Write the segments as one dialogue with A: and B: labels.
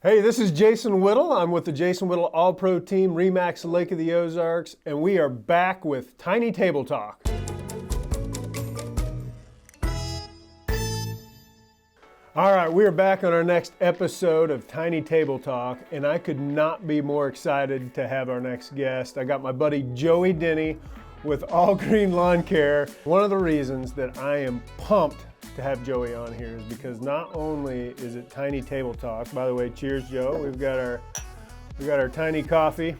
A: Hey, this is Jason Whittle. I'm with the Jason Whittle All-Pro Team, Remax Lake of the Ozarks, and we are back with Tiny Table Talk. All right, we are back on our next episode of Tiny Table Talk, and I could not be more excited to have our next guest. I got my buddy Joey Denny with All Green Lawn Care. One of the reasons that I am pumped to have Joey on here is because not only is it Tiny Table Talk, by the way, cheers, Joe. We've got our tiny coffee.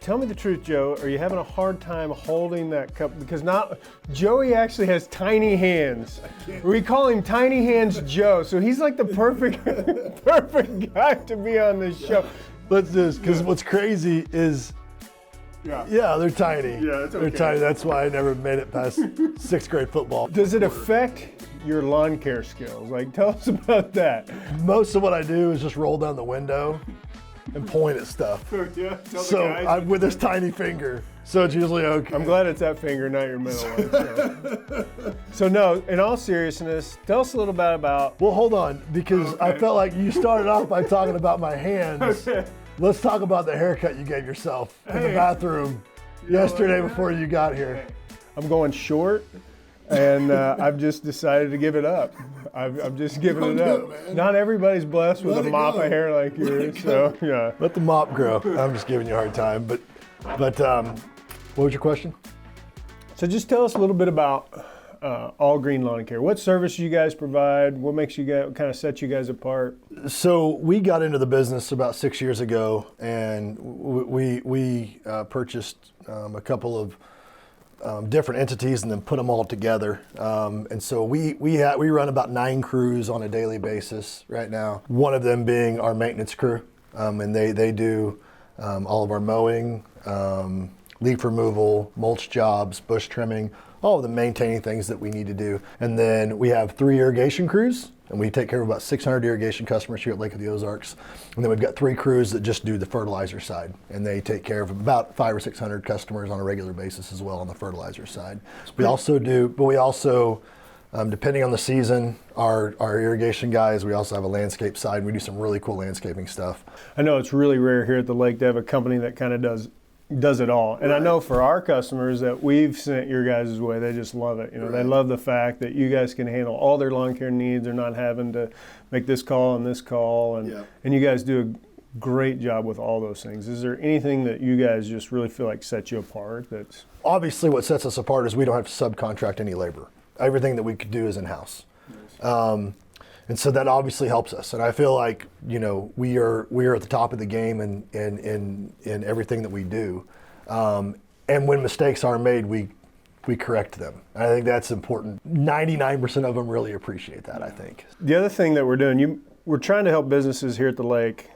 A: Tell me the truth, Joe. Are you having a hard time holding that cup? Because Joey actually has tiny hands. We call him Tiny Hands Joe, so he's like the perfect guy to be on this show.
B: Let's do this, because what's crazy is, yeah, they're tiny.
A: Yeah, it's okay.
B: They're tiny. That's why I never made it past sixth grade football.
A: Does it affect your lawn care skills? Like, tell us about that.
B: Most of what I do is just roll down the window and point at stuff. With this tiny finger, so it's usually okay.
A: I'm glad it's that finger, not your middle one. So no, in all seriousness, tell us a little bit about.
B: Well, hold on, because I felt like you started off by talking about my hands.
A: Okay.
B: Let's talk about the haircut you gave yourself in the bathroom yesterday before you got here.
A: I'm going short, and I've just decided to give it up. I'm just giving it up. Not everybody's blessed with a mop of hair like yours, so yeah.
B: Let the mop grow. I'm just giving you a hard time, but what was your question?
A: So just tell us a little bit about All Green Lawn Care. What service you guys provide? What makes you guys kind of set you guys apart?
B: So we got into the business about 6 years ago, and we purchased a couple of different entities and then put them all together. And so we run about 9 crews on a daily basis right now. One of them being our maintenance crew, and they do all of our mowing, leaf removal, mulch jobs, bush trimming, all of the maintaining things that we need to do. And then we have 3 irrigation crews, and we take care of about 600 irrigation customers here at Lake of the Ozarks. And then we've got 3 crews that just do the fertilizer side, and they take care of about 500 or 600 customers on a regular basis as well on the fertilizer side. We also, depending on the season, our irrigation guys, we also have a landscape side. We do some really cool landscaping stuff.
A: I know it's really rare here at the lake to have a company that kind of does it all. And I know for our customers that we've sent your guys' way, they just love it. They love the fact that you guys can handle all their lawn care needs. They're not having to make this call and this call. And you guys do a great job with all those things. Is there anything that you guys just really feel like sets you apart? That's
B: obviously what sets us apart is we don't have to subcontract any labor. Everything that we could do is in-house. Nice. And so that obviously helps us. And I feel like, we are at the top of the game in everything that we do. And when mistakes are made, we correct them. I think that's important. 99% of them really appreciate that, I think.
A: The other thing that we're doing, we're trying to help businesses here at the lake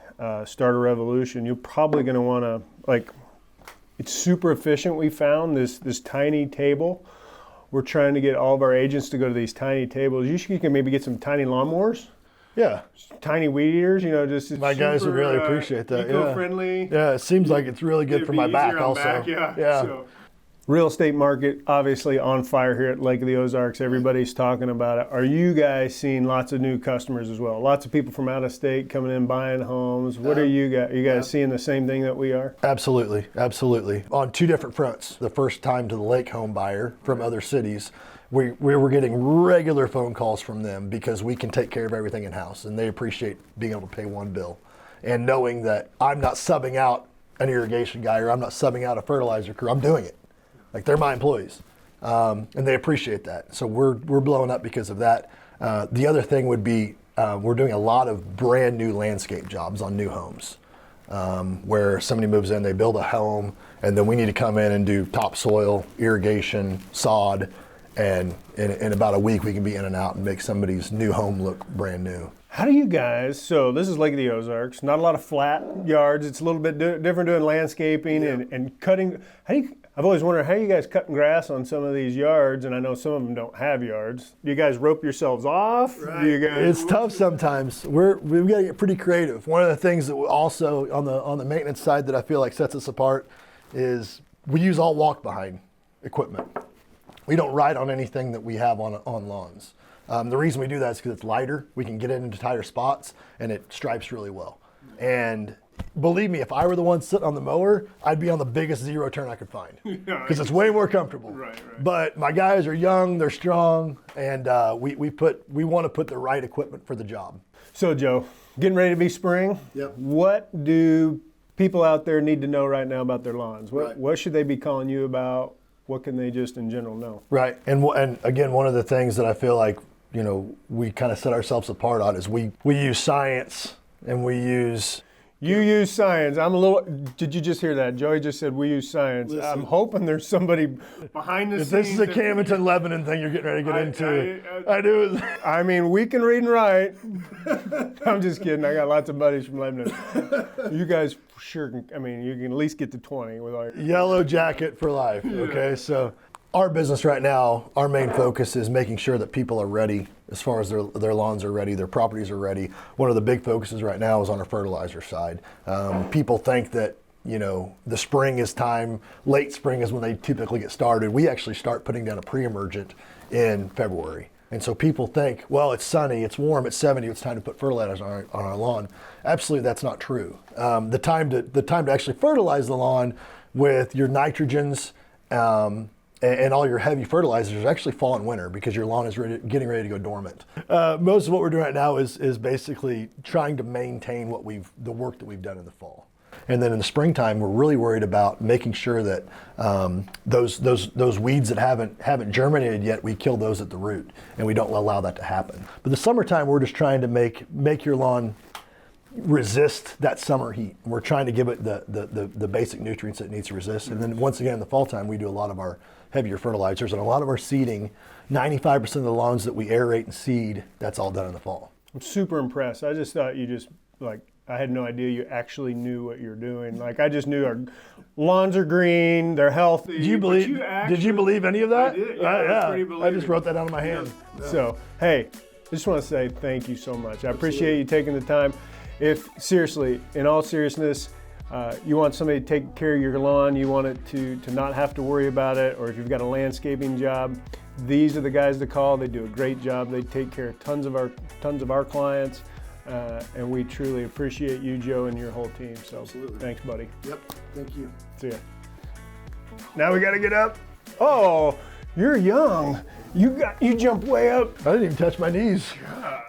A: start a revolution. You're probably going to want to, it's super efficient. We found this tiny table. We're trying to get all of our agents to go to these tiny tables. You can maybe get some tiny lawnmowers.
B: Yeah.
A: Tiny weed eaters, just
B: my guys would really appreciate that.
A: Eco-friendly.
B: Yeah, it seems like it's really good for my back also.
A: Yeah. So, real estate market obviously on fire here at Lake of the Ozarks. Everybody's talking about it. Are you guys seeing lots of new customers as well? Lots of people from out of state coming in buying homes. What are you guys? Are you guys seeing the same thing that we are?
B: Absolutely. On 2 different fronts. The first time to the lake home buyer from other cities, we were getting regular phone calls from them because we can take care of everything in-house, and they appreciate being able to pay one bill and knowing that I'm not subbing out an irrigation guy or I'm not subbing out a fertilizer crew. I'm doing it. Like, they're my employees, and they appreciate that. So we're blowing up because of that. The other thing would be we're doing a lot of brand new landscape jobs on new homes, where somebody moves in, they build a home, and then we need to come in and do topsoil, irrigation, sod, and in about a week we can be in and out and make somebody's new home look brand new.
A: How do you guys, so this is Lake of the Ozarks, not a lot of flat yards. It's a little bit different doing landscaping and cutting. I've always wondered how you guys cutting grass on some of these yards, and I know some of them don't have yards. Do you guys rope yourselves off?
B: Right. It's tough sometimes. We've got to get pretty creative. One of the things that we also on the maintenance side that I feel like sets us apart is we use all walk behind equipment. We don't ride on anything that we have on lawns. The reason we do that is because it's lighter. We can get it into tighter spots, and it stripes really well. And believe me, if I were the one sitting on the mower, I'd be on the biggest zero turn I could find because it's way more comfortable.
A: Right.
B: But my guys are young, they're strong, and we want to put the right equipment for the job.
A: So Joe, getting ready to be spring.
B: Yep.
A: What do people out there need to know right now about their lawns? What should they be calling you about? What can they just in general know?
B: Right. And again, one of the things that I feel like, we kind of set ourselves apart on is we use science and we use...
A: You use science. Did you just hear that? Joey just said we use science.
B: Listen.
A: I'm hoping there's somebody behind the scenes.
B: This is a Camden, Lebanon thing you're getting ready to get into. I do.
A: I mean, we can read and write. I'm just kidding. I got lots of buddies from Lebanon. You guys sure can, you can at least get to 20 with all your...
B: Yellow jacket for life, okay? So our business right now, our main focus is making sure that people are ready as far as their lawns are ready, their properties are ready. One of the big focuses right now is on our fertilizer side. People think that, the spring is time, late spring is when they typically get started. We actually start putting down a pre-emergent in February. And so people think, well, it's sunny, it's warm, it's 70, it's time to put fertilizer on our lawn. Absolutely, that's not true. The time to actually fertilize the lawn with your nitrogens and all your heavy fertilizers actually fall in winter because your lawn is getting ready to go dormant. Most of what we're doing right now is basically trying to maintain the work that we've done in the fall. And then in the springtime, we're really worried about making sure that those weeds that haven't germinated yet, we kill those at the root, and we don't allow that to happen. But the summertime, we're just trying to make your lawn resist that summer heat. We're trying to give it the basic nutrients it needs to resist. And then once again, in the fall time, we do a lot of our heavier fertilizers and a lot of our seeding. 95% of the lawns that we aerate and seed, that's all done in the fall.
A: I'm super impressed. I just thought I had no idea you actually knew what you're doing. I just knew our lawns are green, they're healthy.
B: Did you believe any of that?
A: I did. Yeah,
B: I just wrote that down in my hand.
A: Yeah. So, hey, I just want to say thank you so much. I appreciate you taking the time. If, seriously, in all seriousness, you want somebody to take care of your lawn, you want it to not have to worry about it, or if you've got a landscaping job, these are the guys to call. They do a great job. They take care of tons of our clients. And we truly appreciate you, Joe, and your whole team. So
B: Absolutely.
A: Thanks, buddy.
B: Yep, thank you.
A: See ya. Now we got to get up. Oh, you're young. You jumped way up.
B: I didn't even touch my knees.
A: God.